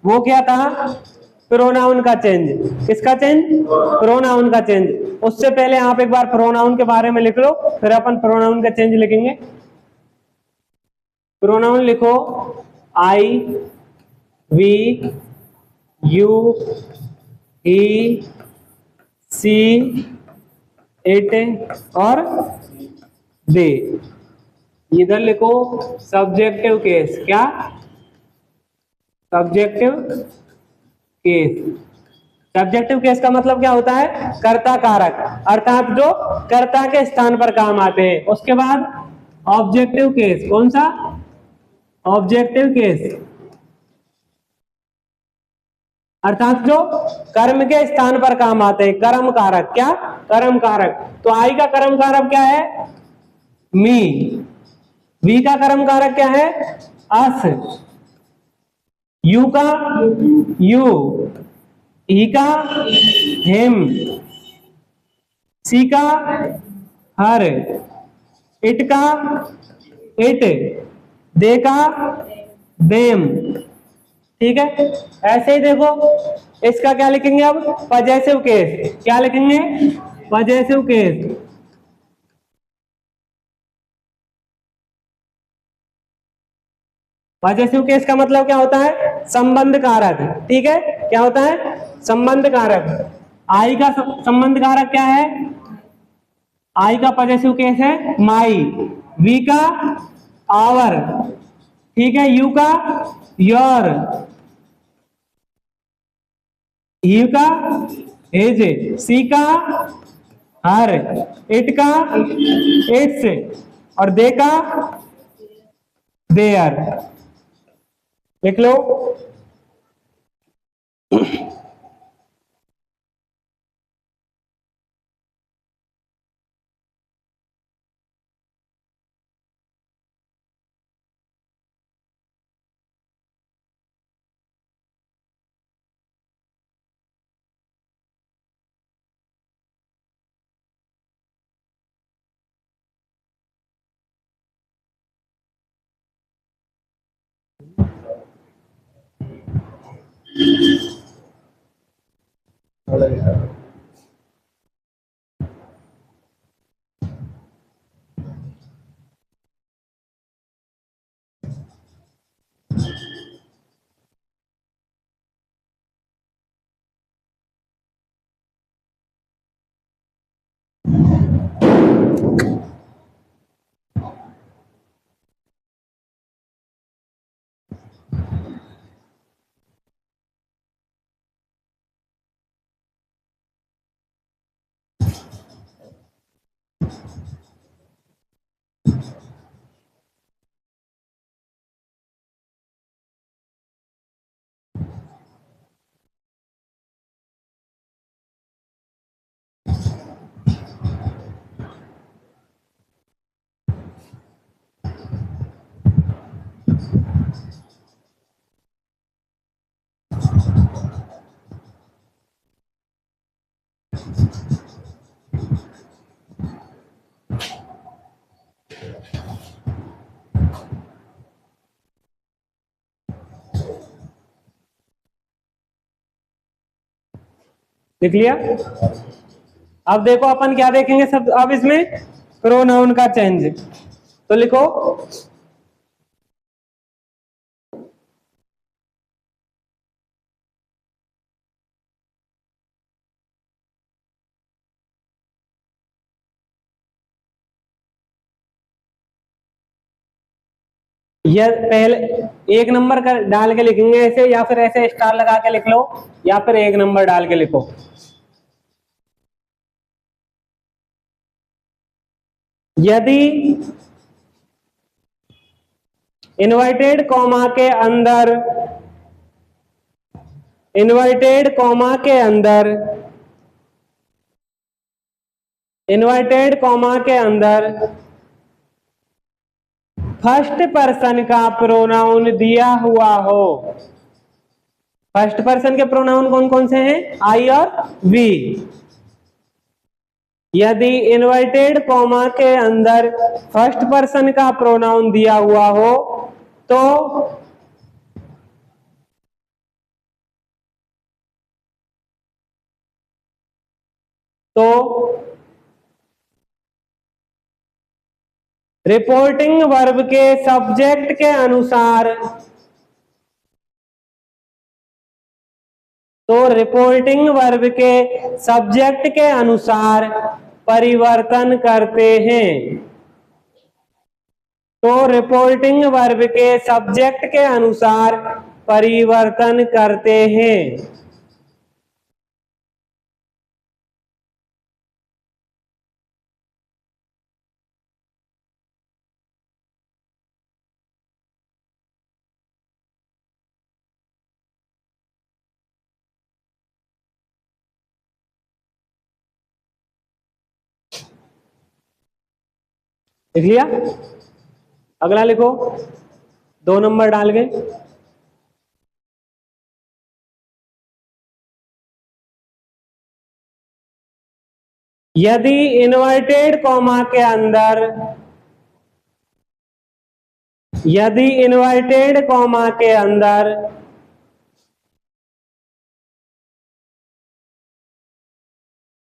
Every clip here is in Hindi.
वो क्या था, प्रोनाउन का चेंज। किसका चेंज? प्रोनाउन का चेंज। उससे पहले आप एक बार प्रोनाउन के बारे में लिख लो, फिर अपन प्रोनाउन का चेंज लिखेंगे। प्रोनाउन लिखो, I, we, you, he, she, it और दे। इधर लिखो सब्जेक्टिव केस। क्या? Subjective case. सब्जेक्टिव केस का मतलब क्या होता है? कर्ता कारक, अर्थात जो कर्ता के स्थान पर काम आते हैं। उसके बाद ऑब्जेक्टिव केस। कौन सा? ऑब्जेक्टिव केस, अर्थात जो कर्म के स्थान पर काम आते हैं। कर्म कारक। क्या? कर्म कारक। तो आई का कर्म कारक क्या है? मी। वी का कर्म कारक क्या है? अस। यू का यू। ई का हिम। सी का हर। इट का इट। दे का देम। ठीक है, ऐसे ही देखो इसका क्या लिखेंगे अब? Possessive case. क्या लिखेंगे? Possessive case. पजेसिव केस का मतलब क्या होता है? संबंध कारक। ठीक है, क्या होता है? संबंध कारक। आई का संबंध कारक क्या है? आई का पजेसिव केस है माई। वी का आवर। ठीक है, यू का योर। ही का हिज। सी का हर। इट का इट्स और दे का देयर। लिख लो। लिख लिया? अब देखो अपन क्या देखेंगे सब अब इसमें? प्रोनाउन का चेंज। तो लिखो, यह पहले एक नंबर का डाल के लिखेंगे ऐसे, या फिर ऐसे स्टार लगा के लिख लो, या फिर एक नंबर डाल के लिखो। यदि इन्वर्टेड कॉमा के अंदर, इन्वर्टेड कॉमा के अंदर, इन्वर्टेड कॉमा के अंदर फर्स्ट पर्सन का प्रोनाउन दिया हुआ हो। फर्स्ट पर्सन के प्रोनाउन कौन कौन से हैं? आई और वी। यदि इन्वर्टेड कॉमा के अंदर फर्स्ट पर्सन का प्रोनाउन दिया हुआ हो तो तो रिपोर्टिंग वर्ब के सब्जेक्ट के अनुसार, तो रिपोर्टिंग वर्ब के सब्जेक्ट के अनुसार परिवर्तन करते हैं। तो रिपोर्टिंग वर्ब के सब्जेक्ट के अनुसार परिवर्तन करते हैं। लिख लिया? अगला लिखो, 2 नंबर डाल के। यदि इन्वर्टेड कॉमा के अंदर, यदि इन्वर्टेड कॉमा के अंदर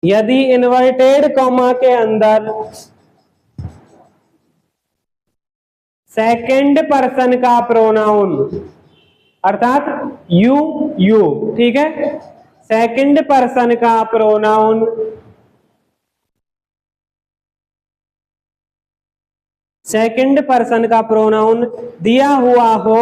यदि इन्वर्टेड कॉमा के अंदर सेकंड पर्सन का प्रोनाउन अर्थात यू, यू, ठीक है, सेकंड पर्सन का प्रोनाउन, सेकंड पर्सन का प्रोनाउन दिया हुआ हो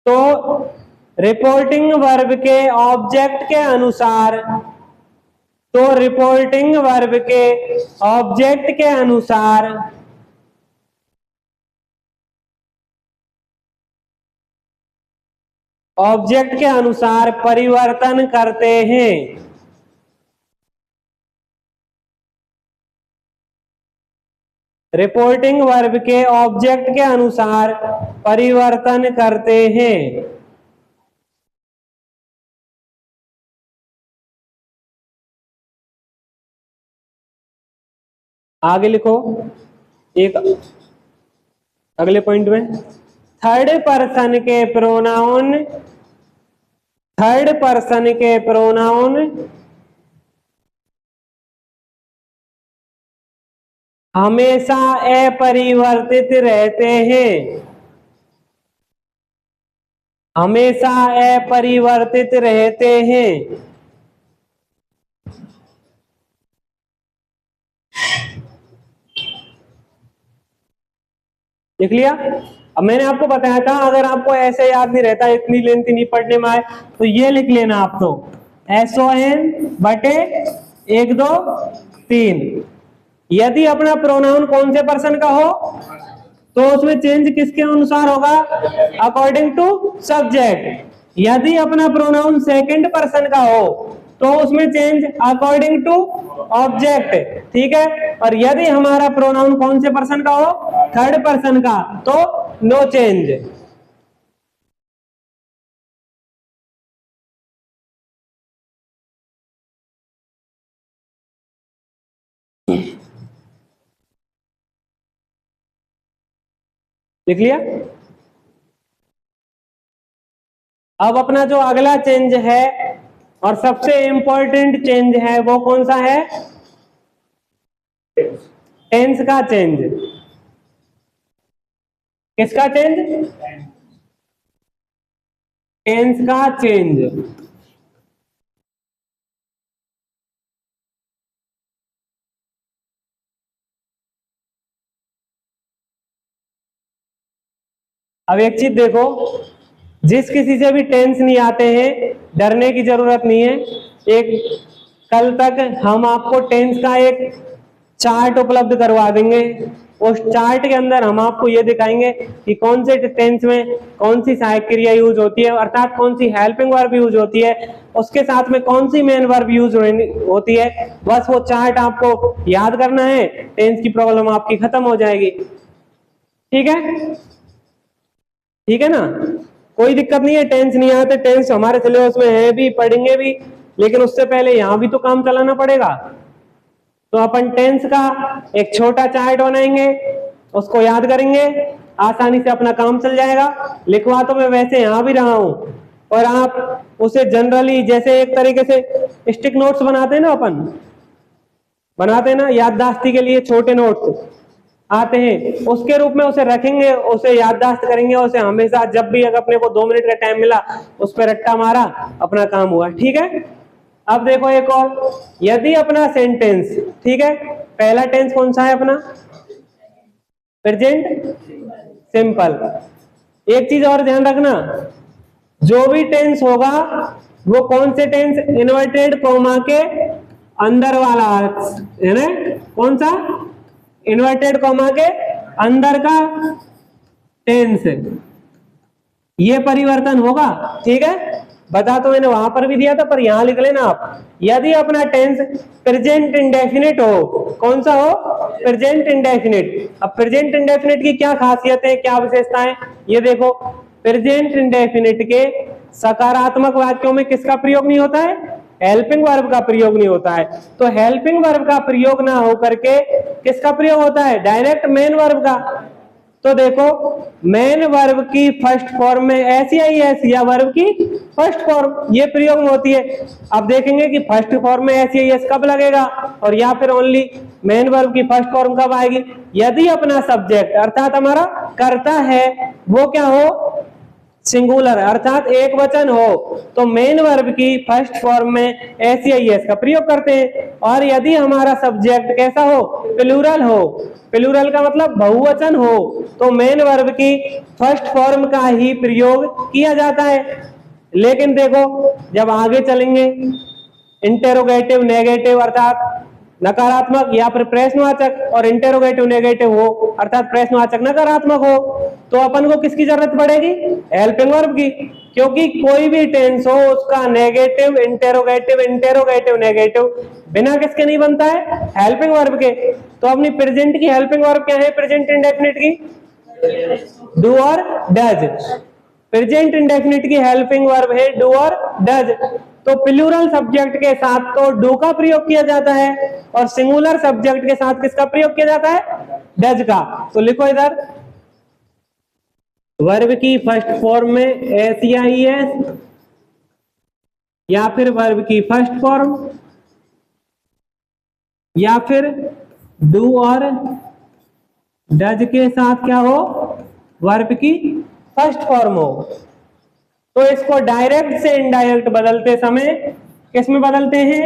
तो रिपोर्टिंग वर्ब के ऑब्जेक्ट के अनुसार, तो रिपोर्टिंग वर्ब के ऑब्जेक्ट के अनुसार ऑब्जेक्ट के अनुसार परिवर्तन करते हैं। रिपोर्टिंग वर्ब के ऑब्जेक्ट के अनुसार परिवर्तन करते हैं। आगे लिखो एक अगले पॉइंट में, थर्ड पर्सन के प्रोनाउन, थर्ड पर्सन के प्रोनाउन हमेशा अपरिवर्तित रहते हैं, हमेशा अपरिवर्तित रहते हैं। लिख लिया? अब मैंने आपको बताया था अगर आपको ऐसे याद नहीं रहता, इतनी लेंथ नहीं पढ़ने में आए तो ये लिख लेना आप, तो SON बटे 1 2 3। यदि अपना प्रोनाउन कौन से पर्सन का हो तो उसमें चेंज किसके अनुसार होगा? According to subject. यदि अपना प्रोनाउन सेकंड पर्सन का हो तो उसमें चेंज अकॉर्डिंग टू ऑब्जेक्ट, ठीक है। और यदि हमारा प्रोनाउन कौन से पर्सन का हो? थर्ड पर्सन का, तो नो चेंज। लिख लिया? अब अपना जो अगला चेंज है और सबसे इंपॉर्टेंट चेंज है वो कौन सा है? टेंस का चेंज। किसका चेंज? टेंस का चेंज। अब एक चीज देखो, जिस किसी से भी टेंस नहीं आते हैं डरने की जरूरत नहीं है। एक कल तक हम आपको टेंस का एक चार्ट उपलब्ध करवा देंगे। उस चार्ट के अंदर हम आपको ये दिखाएंगे कि कौन से टेंस में कौन सी सहायक क्रिया यूज होती है, अर्थात कौन सी हेल्पिंग वर्ब यूज होती है, उसके साथ में कौन सी मेन वर्ब यूज होती है। बस वो चार्ट आपको याद करना है, टेंस की प्रॉब्लम आपकी खत्म हो जाएगी। ठीक है? ठीक है ना? कोई दिक्कत नहीं है, टेंस नहीं आते, टेंस हमारे सिलेबस में है भी, पढ़ेंगे भी, लेकिन उससे पहले यहां भी तो काम चलाना पड़ेगा। तो अपन टेंस का एक छोटा चार्ट बनाएंगे, उसको याद करेंगे, आसानी से अपना काम चल जाएगा। लिखवा तो मैं वैसे यहां भी रहा हूं, और आप उसे जनरली जैसे एक तरीके से स्टिक नोट्स बनाते हैं ना, अपन बनाते हैं ना याददाश्ती के लिए, छोटे नोट्स आते हैं, उसके रूप में उसे रखेंगे, उसे याददाश्त करेंगे, उसे हमेशा जब भी अगर अपने को 2 मिनट का टाइम मिला उस पर रट्टा मारा, अपना काम हुआ। ठीक है, अब देखो एक और, यदि अपना सेंटेंस, ठीक है, पहला टेंस कौन सा है अपना, प्रेजेंट सिंपल। एक चीज और ध्यान रखना, जो भी टेंस होगा वो कौन से टेंस, इन्वर्टेड कॉमा के अंदर वाला है ना, कौन सा, इन्वर्टेड कॉमा के अंदर का टेंस, ये परिवर्तन होगा। ठीक है, बता तो मैंने वहां पर भी दिया था, पर यहां लिख लेना आप। यदि अपना टेंस प्रेजेंट इंडेफिनिट हो, कौन सा हो, प्रेजेंट इंडेफिनिट। अब प्रेजेंट इंडेफिनिट की क्या खासियत है, क्या विशेषताएं, ये देखो, प्रेजेंट इंडेफिनिट के सकारात्मक वाक्यों में किसका प्रयोग नहीं होता है, हेल्पिंग वर्ब का प्रयोग नहीं होता है। तो हेल्पिंग वर्ब का प्रयोग ना होकर के किसका प्रयोग होता है, डायरेक्ट मेन वर्ब का। तो देखो, मेन वर्ब की फर्स्ट फॉर्म में ऐसी आई एस या वर्ब की फर्स्ट फॉर्म ये प्रयोग में होती है। अब देखेंगे कि फर्स्ट फॉर्म में ऐसी आई एस कब लगेगा, और या फिर ओनली मेन वर्ब की फर्स्ट फॉर्म कब आएगी, यदि अपना सब्जेक्ट अर्थात हमारा कर्ता है वो क्या हो, सिंगुलर अर्थात एक वचन हो, तो मेन वर्ब की फर्स्ट फॉर्म में एस का प्रयोग करते हैं। और यदि हमारा सब्जेक्ट कैसा हो, प्लूरल हो, प्लूरल का मतलब बहुवचन हो, तो मेन वर्ब की फर्स्ट फॉर्म का ही प्रयोग किया जाता है। लेकिन देखो, जब आगे चलेंगे, इंटेरोगेटिव नेगेटिव अर्थात नकारात्मक या फिर प्रश्नवाचक, और इंटेरोगेटिव नेगेटिव हो अर्थात प्रश्नवाचक नकारात्मक हो, तो अपन को किसकी जरूरत पड़ेगी, हेल्पिंग वर्ब की। क्योंकि कोई भी टेंस हो उसका नेगेटिव इंटेरोगेटिव इंटेरोगेटिव नेगेटिव बिना किसके नहीं बनता है, हेल्पिंग वर्ब के। तो अपनी प्रेजेंट की हेल्पिंग वर्ब क्या है, प्रेजेंट इंडेफिनिट की डू और डज। प्रेजेंट इंडेफिनिट की हेल्पिंग वर्ब है डू और डज। तो प्लूरल सब्जेक्ट के साथ तो डू का प्रयोग किया जाता है, और सिंगुलर सब्जेक्ट के साथ किसका प्रयोग किया जाता है, डज का। तो लिखो इधर, वर्ब की फर्स्ट फॉर्म में एस या फिर वर्ब की फर्स्ट फॉर्म या फिर डू और डज के साथ क्या हो, वर्ब की फर्स्ट फॉर्म हो। तो इसको डायरेक्ट से इनडायरेक्ट बदलते समय किस में बदलते हैं,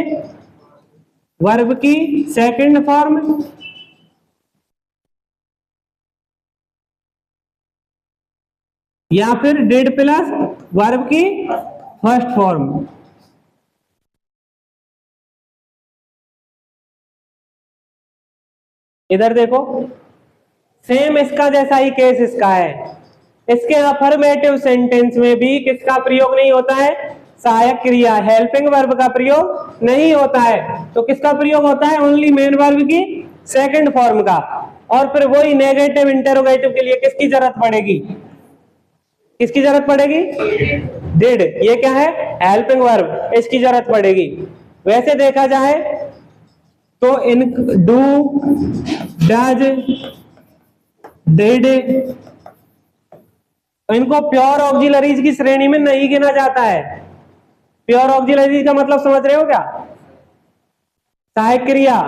वर्ब की सेकंड फॉर्म या फिर डिड प्लस वर्ब की फर्स्ट फॉर्म। इधर देखो, सेम इसका जैसा ही केस इसका है। इसके अफर्मेटिव सेंटेंस में भी किसका प्रयोग नहीं होता है, सहायक क्रिया हेल्पिंग वर्ब का प्रयोग नहीं होता है। तो किसका प्रयोग होता है, ओनली मेन वर्ब की सेकंड फॉर्म का। और फिर वही नेगेटिव इंटेरोगेटिव के लिए किसकी जरूरत पड़ेगी, किसकी जरूरत पड़ेगी, डिड। ये क्या है, हेल्पिंग वर्ब, इसकी जरूरत पड़ेगी। वैसे देखा जाए तो इन डू डज डिड इनको प्योर ऑक्सिलरीज की श्रेणी में नहीं गिना जाता है। प्योर ऑक्सिलरीज का मतलब समझ रहे हो क्या, सहायक क्रिया।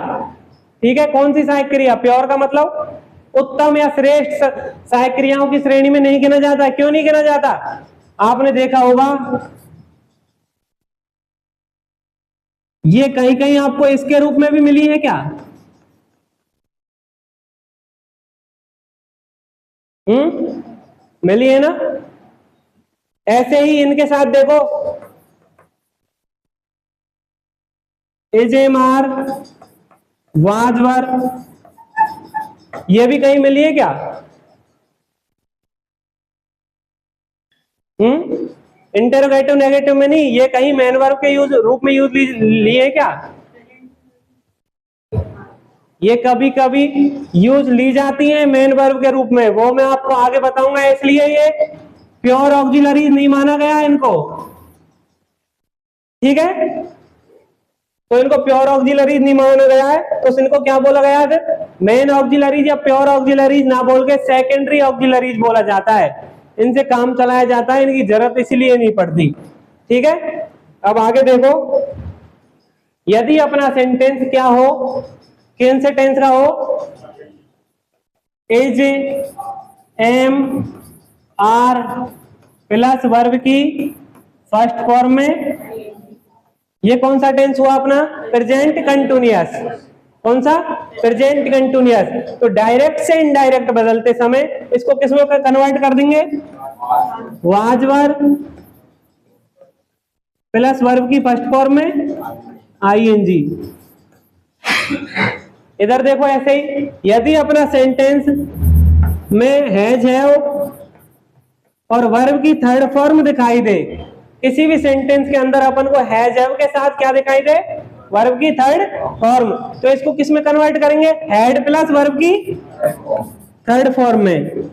ठीक है, कौन सी सहायक क्रिया, प्योर का मतलब उत्तम या श्रेष्ठ सहायक क्रियाओं की श्रेणी में नहीं गिना जाता। क्यों नहीं गिना जाता, आपने देखा होगा ये कहीं कहीं आपको इसके रूप में भी मिली है क्या, मिली है ना। ऐसे ही इनके साथ देखो, एजेमार वाजवर, ये भी कहीं मिली है क्या, इंटरोगेटिव नेगेटिव में नहीं, ये कहीं मेन वर्ब के यूज रूप में यूज लिए है क्या, ये कभी कभी यूज ली जाती है मेन वर्ब के रूप में, वो मैं आपको आगे बताऊंगा। इसलिए ये प्योर ऑक्सिलरीज नहीं माना गया इनको। ठीक है, तो इनको प्योर ऑक्सिलरीज नहीं माना गया है, तो इनको क्या बोला गया है फिर? मेन ऑक्सिलरीज या प्योर ऑक्सिलरीज ना बोल के सेकेंडरी ऑक्सिलरीज बोला जाता है। इनसे काम चलाया जाता है, इनकी जरूरत इसलिए नहीं पड़ती। ठीक है, अब आगे देखो, यदि अपना सेंटेंस क्या हो, किन से टेंस का हो? Is, am, are plus verb की फर्स्ट फॉर्म में। ये कौन सा टेंस हुआ अपना? Present continuous. कौन सा? Present continuous. तो डायरेक्ट से इनडायरेक्ट बदलते समय इसको किसमें कन्वर्ट कर देंगे? वाज वर्ब प्लस वर्ब की फर्स्ट फॉर्म में आईएनजी। इधर देखो ऐसे ही, यदि अपना सेंटेंस में हैज है और वर्ब की थर्ड फॉर्म दिखाई दे, किसी भी सेंटेंस के अंदर अपन को हैज हैव के साथ क्या दिखाई दे? वर्ब की थर्ड फॉर्म, तो इसको किस में कन्वर्ट करेंगे? हैड प्लस वर्ब की थर्ड फॉर्म में।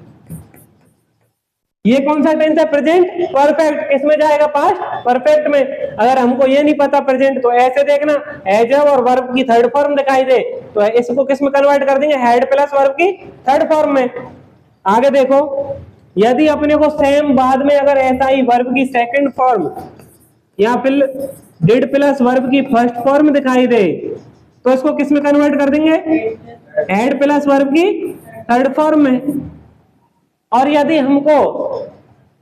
ये कौन सा टेंस है? Present perfect. किसमें जाएगा? पास्ट परफेक्ट में। अगर हमको ये नहीं पता प्रेजेंट, तो ऐसे देखना, हैज हैव और वर्ब की थर्ड फॉर्म दिखाई दे तो इसको किस में कन्वर्ट कर देंगे? हैड प्लस वर्ब की थर्ड फॉर्म में। आगे देखो, यदि अपने को सेम बाद में अगर ऐसा ही वर्ब की सेकंड फॉर्म या फिर डिड प्लस वर्ब की फर्स्ट फॉर्म दिखाई दे, तो इसको किस में कन्वर्ट कर देंगे? हैड प्लस वर्ब की थर्ड फॉर्म में। और यदि हमको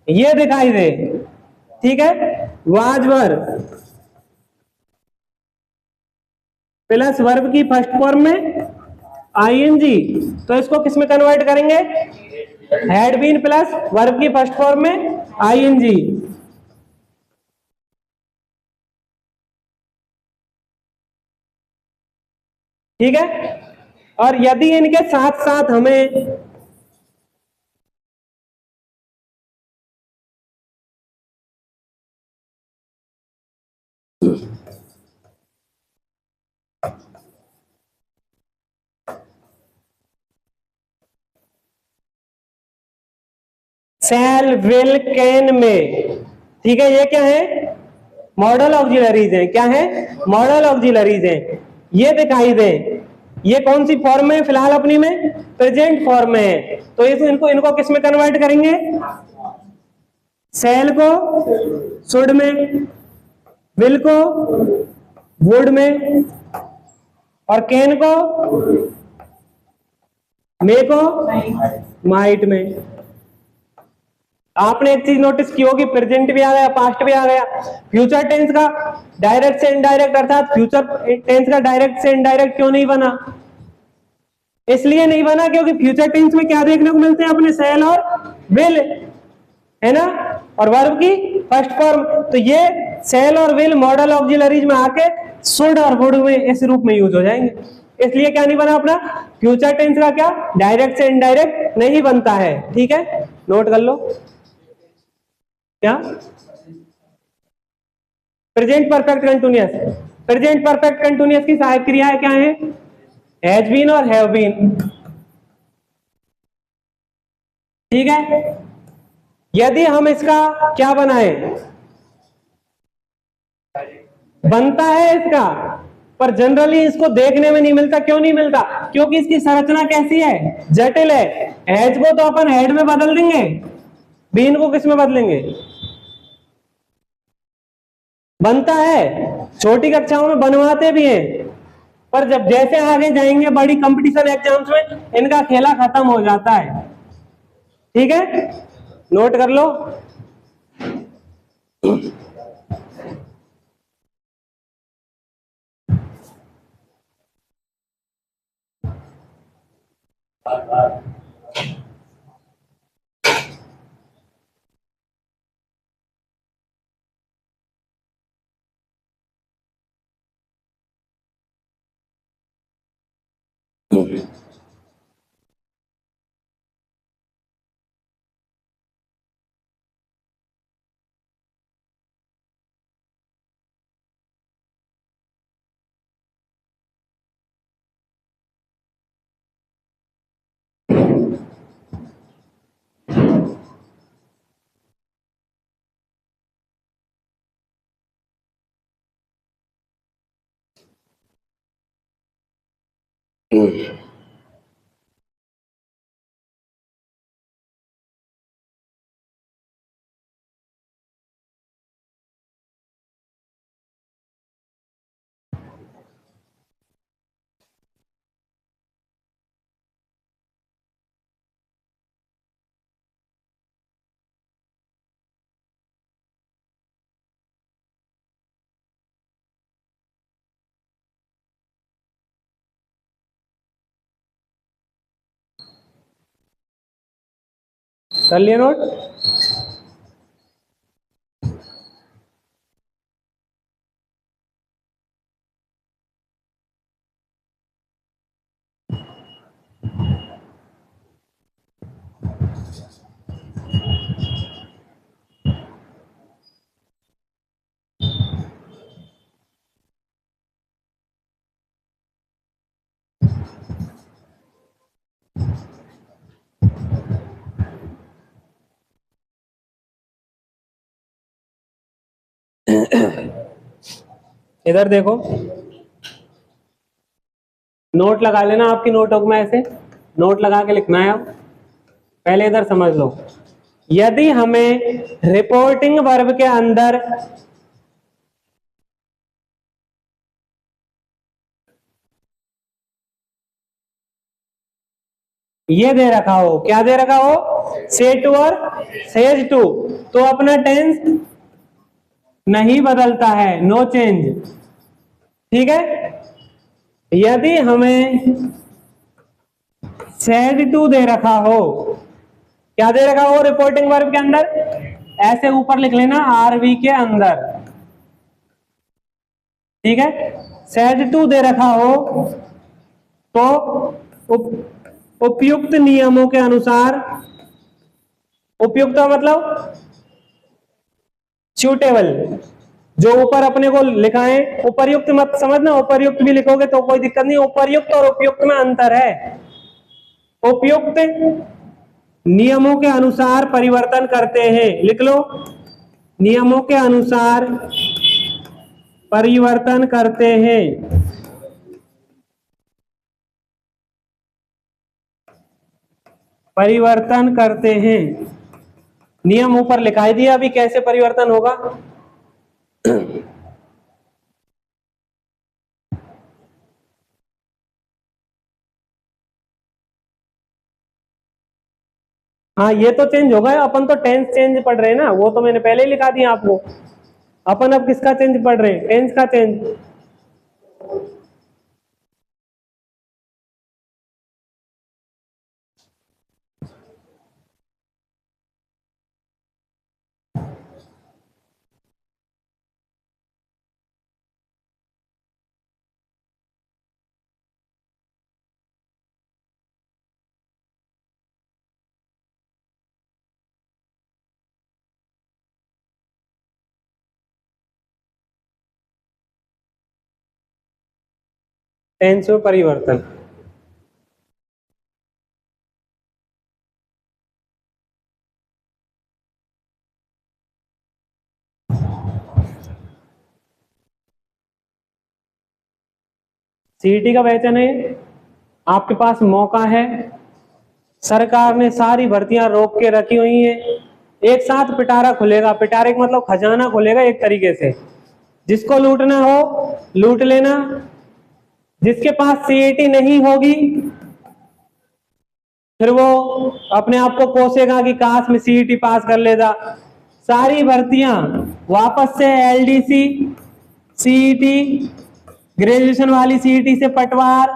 ये दिखाई दे, ठीक है, वाज वर्ब प्लस वर्ब की फर्स्ट फॉर्म में आईएनजी, तो इसको किस में कन्वर्ट करेंगे? हैड बीन प्लस वर्ब की फर्स्ट फॉर्म में आईएनजी। ठीक है, और यदि इनके साथ साथ हमें शैल, विल, कैन में, ठीक है, ये क्या है? मॉडल ऑक्सिलरीज है। क्या है? मॉडल ऑक्सिलरीज है। ये दिखाई दे, ये कौन सी फॉर्म में फिलहाल अपनी में? प्रेजेंट फॉर्म में है, तो इनको किस में कन्वर्ट करेंगे? शैल को शुड में, विल को वुड में, और कैन को मे को माइट में। आपने एक चीज नोटिस की होगी, प्रेजेंट भी आ गया, पास्ट भी आ गया। फ्यूचर टेंस का डायरेक्ट से इनडायरेक्ट, अर्थात फ्यूचर टेंस का डायरेक्ट से इनडायरेक्ट क्यों नहीं बना? इसलिए नहीं बना क्योंकि फ्यूचर टेंस में क्या देखने को मिलते हैं अपने? शैल और विल, है ना, और वर्ब की फर्स्ट फॉर्म। तो ये शैल और विल मॉडल ऑक्सिलरीज में आके शुड और वुड में इस रूप में यूज हो जाएंगे। इसलिए क्या नहीं बना अपना? फ्यूचर टेंस का क्या डायरेक्ट से इनडायरेक्ट नहीं बनता है। ठीक है, नोट कर लो। क्या? Present perfect continuous. Present perfect continuous की सहायक क्रियाएं क्या है? हैज बीन और हैव बीन। ठीक है, यदि हम इसका क्या बनाए, बनता है इसका, पर जनरली इसको देखने में नहीं मिलता। क्यों नहीं मिलता? क्योंकि इसकी संरचना कैसी है? जटिल है। हैज को तो अपन हेड में बदल देंगे, बीन को किस में बदलेंगे? बनता है, छोटी कक्षाओं में बनवाते भी हैं, पर जब जैसे आगे जाएंगे बड़ी कंपटीशन एग्जाम्स में इनका खेला खत्म हो जाता है। ठीक है, नोट कर लो। कर लिया नोट? इधर देखो, नोट लगा लेना आपकी नोटों में, ऐसे नोट लगा के लिखना है। अब पहले इधर समझ लो, यदि हमें रिपोर्टिंग वर्ब के अंदर ये दे रखा हो, क्या दे रखा हो, से टू और सेज टू, तो अपना टेंस नहीं बदलता है, नो चेंज। ठीक है, यदि हमें सेड टू दे रखा हो, क्या दे रखा हो रिपोर्टिंग वर्ब के अंदर, ऐसे ऊपर लिख लेना आरवी के अंदर। ठीक है, सेड टू दे रखा हो तो उपयुक्त नियमों के अनुसार, उपयुक्त मतलब सूटेबल, जो ऊपर अपने को लिखा है, उपर्युक्त मत समझना, उपर्युक्त भी लिखोगे तो कोई दिक्कत नहीं, उपर्युक्त और उपयुक्त में अंतर है। उपयुक्त नियमों के अनुसार परिवर्तन करते हैं, लिख लो, नियमों के अनुसार परिवर्तन करते हैं। परिवर्तन करते हैं, नियम ऊपर लिखाई दिया, अभी कैसे परिवर्तन होगा। हाँ, ये तो चेंज होगा, अपन तो टेंस चेंज पढ़ रहे हैं ना, वो तो मैंने पहले ही लिखा दिया आपको। अपन अब किसका चेंज पढ़ रहे हैं, टेंस का चेंज। टेंस में परिवर्तन, सीईटी का पहचान है, आपके पास मौका है, सरकार ने सारी भर्तियां रोक के रखी हुई हैं, एक साथ पिटारा खुलेगा, पिटारे का मतलब खजाना खुलेगा एक तरीके से, जिसको लूटना हो लूट लेना, जिसके पास सीईटी नहीं होगी फिर वो अपने आप को कोसेगा कि काश में सीईटी पास कर लेता। सारी भर्तियां वापस से एलडीसी, सीईटी, ग्रेजुएशन वाली सीईटी से पटवार,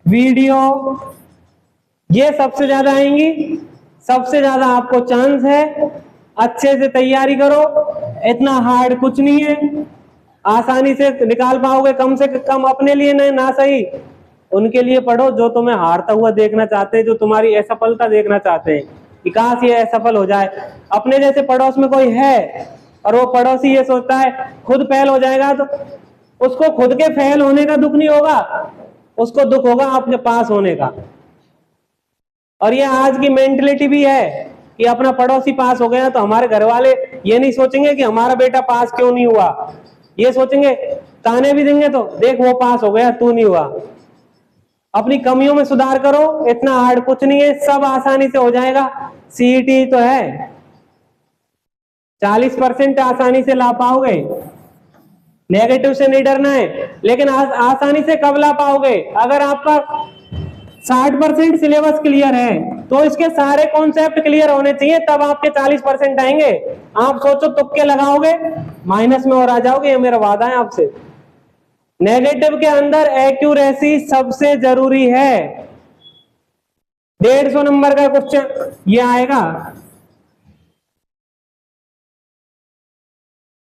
वीडियो, ये सबसे ज्यादा आएंगी, सबसे ज्यादा आपको चांस है, अच्छे से तैयारी करो, इतना हार्ड कुछ नहीं है, आसानी से निकाल पाओगे, कम से कम अपने लिए ना सही, उनके लिए पढ़ो जो तुम्हें हारता हुआ देखना चाहते हैं, जो तुम्हारी असफलता देखना चाहते हैं कि काश ये असफल हो जाए। अपने जैसे पड़ोस में कोई है और वो पड़ोसी ये सोचता है खुद फेल हो जाएगा, तो उसको खुद के फेल होने का दुख नहीं होगा, उसको दुख होगा अपने पास होने का। और ये आज की मेंटलिटी भी है कि अपना पड़ोसी पास हो गया तो हमारे घर वाले ये नहीं सोचेंगे कि हमारा बेटा पास क्यों नहीं हुआ, ये सोचेंगे, ताने भी देंगे तो देख वो पास हो गया तू नहीं हुआ। अपनी कमियों में सुधार करो, इतना हार्ड कुछ नहीं है, सब आसानी से हो जाएगा। सीईटी तो है, 40% आसानी से ला पाओगे, नेगेटिव से नहीं डरना है। लेकिन आसानी से कब ला पाओगे? अगर आपका 60% सिलेबस क्लियर है तो इसके सारे कॉन्सेप्ट क्लियर होने चाहिए, तब आपके 40% आएंगे। आप सोचो तुक्के लगाओगे माइनस में और आ जाओगे, ये मेरा वादा है आपसे। नेगेटिव के अंदर एक्यूरेसी सबसे जरूरी है। 150 नंबर का क्वेश्चन ये आएगा।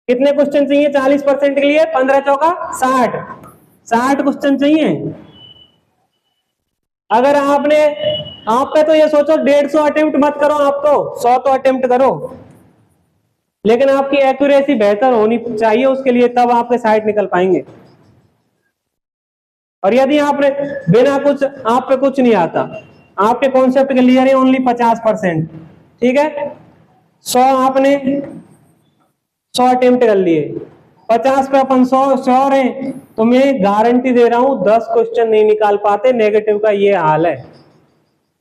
कितने क्वेश्चन चाहिए 40% के लिए? 15 चौका 60, 60 क्वेश्चन चाहिए। अगर आपने, आप पे तो ये सोचो 150 अटेम्प्ट मत करो, आप तो 100 तो अटेम्प्ट करो, लेकिन आपकी एक्यूरेसी बेहतर होनी चाहिए उसके लिए, तब आपके 60 निकल पाएंगे। और यदि आपने बिना कुछ, आप पे कुछ नहीं आता, आपके कॉन्सेप्ट क्लियर है ओनली 50%, ठीक है, 100 आपने 100 अटेम्प्ट कर लिए, 50 पे अपन 100 रहे, तो मैं गारंटी दे रहा हूं 10 क्वेश्चन नहीं निकाल पाते। नेगेटिव का ये हाल है।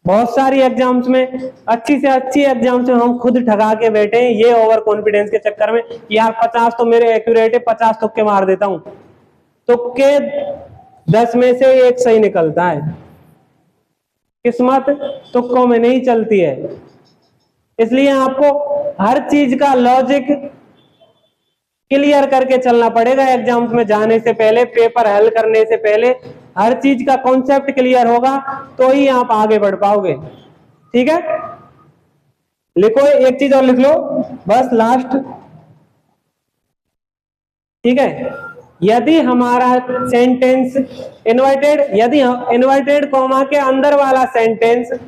बहुत सारी एग्जाम्स में, अच्छी से अच्छी एग्जाम्स में हम खुद ठगा के बैठे हैं, ये ओवर कॉन्फिडेंस के चक्कर में, यार 50 तो मेरे एक्यूरेट है, 50 तुक्के मार देता हूं। तुक्के 10 में से एक सही निकलता है। किस्मत तुक्कों में नहीं चलती है। इसलिए आपको हर चीज का लॉजिक क्लियर करके चलना पड़ेगा। एग्जाम्स में जाने से पहले, पेपर हल करने से पहले हर चीज का कॉन्सेप्ट क्लियर होगा तो ही आप आगे बढ़ पाओगे। ठीक है, लिखो एक चीज और लिख लो बस लास्ट। ठीक है, यदि हमारा सेंटेंस इन्वर्टेड, यदि इन्वर्टेड कॉमा के अंदर वाला सेंटेंस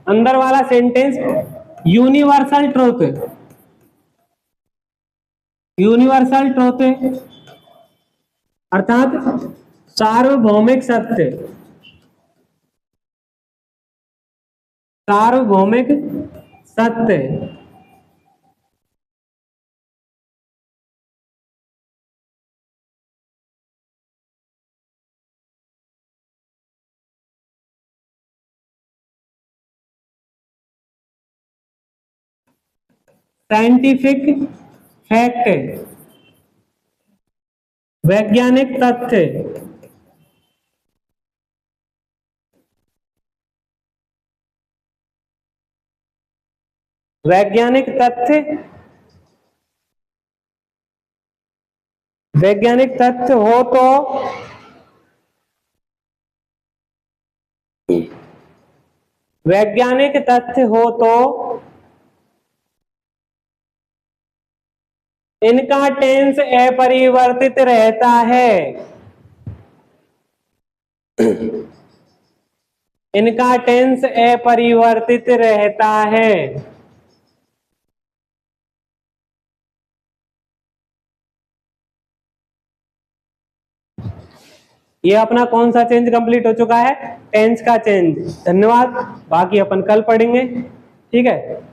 अंदर वाला sentence universal truth, universal truth अर्थात सार्वभौमिक सत्य, सार्वभौमिक सत्य, साइंटिफिक फैक्ट, वैज्ञानिक तथ्य, वैज्ञानिक तथ्य, वैज्ञानिक तथ्य हो तो वैज्ञानिक तथ्य हो तो इनका टेंस अपरिवर्तित रहता है, इनका टेंस अपरिवर्तित रहता है। ये अपना कौन सा चेंज कंप्लीट हो चुका है? टेंस का चेंज। धन्यवाद, बाकी अपन कल पढ़ेंगे। ठीक है।